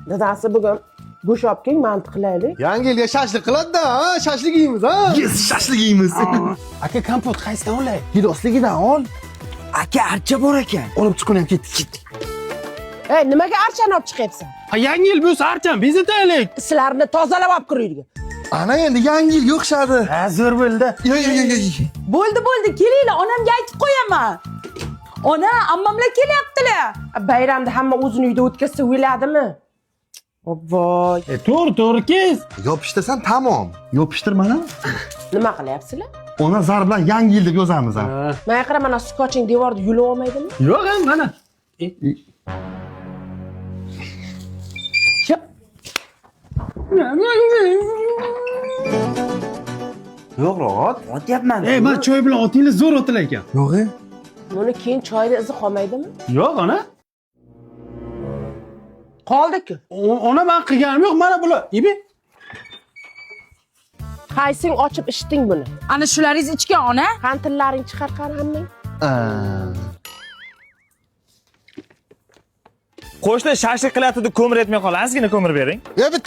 Dadasi bugun go'sht olib keling, manti qilaylik. Yangi yilga shashlik qiladi-da, ha? Shashlik yeymiz, ha? Yes, shashlik yeymiz. Aka, kompot qaysidan olay? Gidosligidan ol. Aka, archa bor ekan. Olib chiqib ham ketdik. Ey, nimaga archani olib chiqyapsan? Ha, yangi yil bo'lsa archani bezataylik. Sizlarni tozalab olib kiraylik. Ana endi yangi yil o'xshadi. Ha, zo'r bo'ldi. Yo'q. Bo'ldi, kelinglar, onamga aytib qo'yaman. Ona, ammamlar kelyaptilar. Bayramda hamma o'zini uyda o'tkazsa o'yladimi? Voy. To'g'ri kes. Yopishtirsan tamom. Yopishtirmana. Nima qilyapsizlar? Ona zar bilan yangi yil deb yozamiz ha. Mana qara, mana skoching devorda yulib olmaydimi? Yo'q, mana. Yo'q, ot. Otyapman. Ey, men choy bilan otingiz zo'r otilar ekan. Yo'q. Buni keyin choyda izi qolmaydimi? Yo'q, ona. Qoldi-ku. Ona men qilganim yo'q, mana bular. Ibi. Qaysing ochib ichding buni? Ana shularingiz ichgan ona. Qantillaring chiqar qani hammang. Qo'shni shashlik qilyapti deb ko'mir etmay qolasizgina ko'mir bering.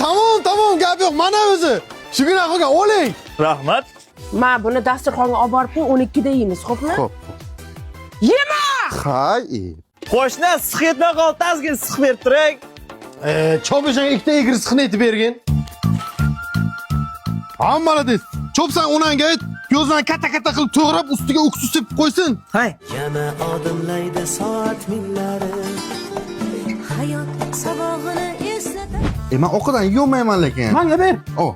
Tamom, gap yo'q. Mana o'zi. Shugina qilgan, oling. Rahmat. Ma buni dasturxonga olib borib qo'y, 12 da yeymiz, xo'pmi? Xo'p. Yema! Hay. Qo'shni siq etmay qoldi, azgina siq berib turing. Chopishang ikkita egri siqni etib bergin. Hammaladiz. Chopsan onangga ayt, piyozdan katta qilib to'g'rab, ustiga uksus sepib qo'ysin. Hay. Yana odimlaydi soat millari. Hayot sabog'ini eslatadi. Men o'qidan yo'mayman lekin. Menga ber. O.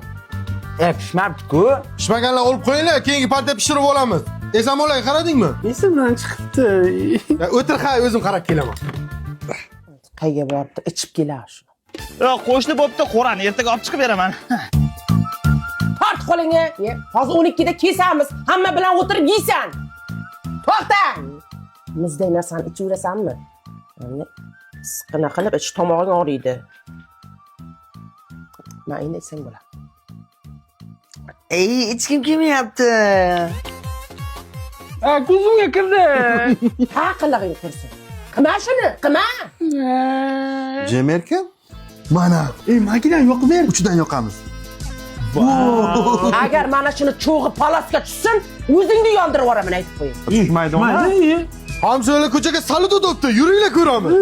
Pishmabdi-ku. Pishmaganlar olib qo'yinglar, keyingi parda pishirib olamiz. Esamolay qaradingmi? Esimdan chiqibdi. O'tir, o'zim qarab kelaman. Qayga boribdi, ichib kelar shu. Yo'q, qo'shni bo'pti, qo'rani ertaga olib chiqib beraman. Tort qo'lingga. Hozir 12 da kesamiz. Hamma bilan o'tirib yeysan. To'xta. Mizday narsani ichiverasanmi? Siqqina qilib ich tomog'ing og'riydi. Men endi sen bo'la. Ey, ichkim kelmayapti. Ko'zimga kirdi. Ha, qilig'ing kirsin. Qilma shuni, qilma. Jemerkan? Mana. Ey, makidan yoqib ber. Uchidan yoqamiz. Agar mana shuni cho'g'i palosga tushsin, o'zingni yondirib yuboraman aytib qo'ying. Maydon. Hamso'lar ko'chaga salut o'tibdi. Yuringlar ko'ramiz.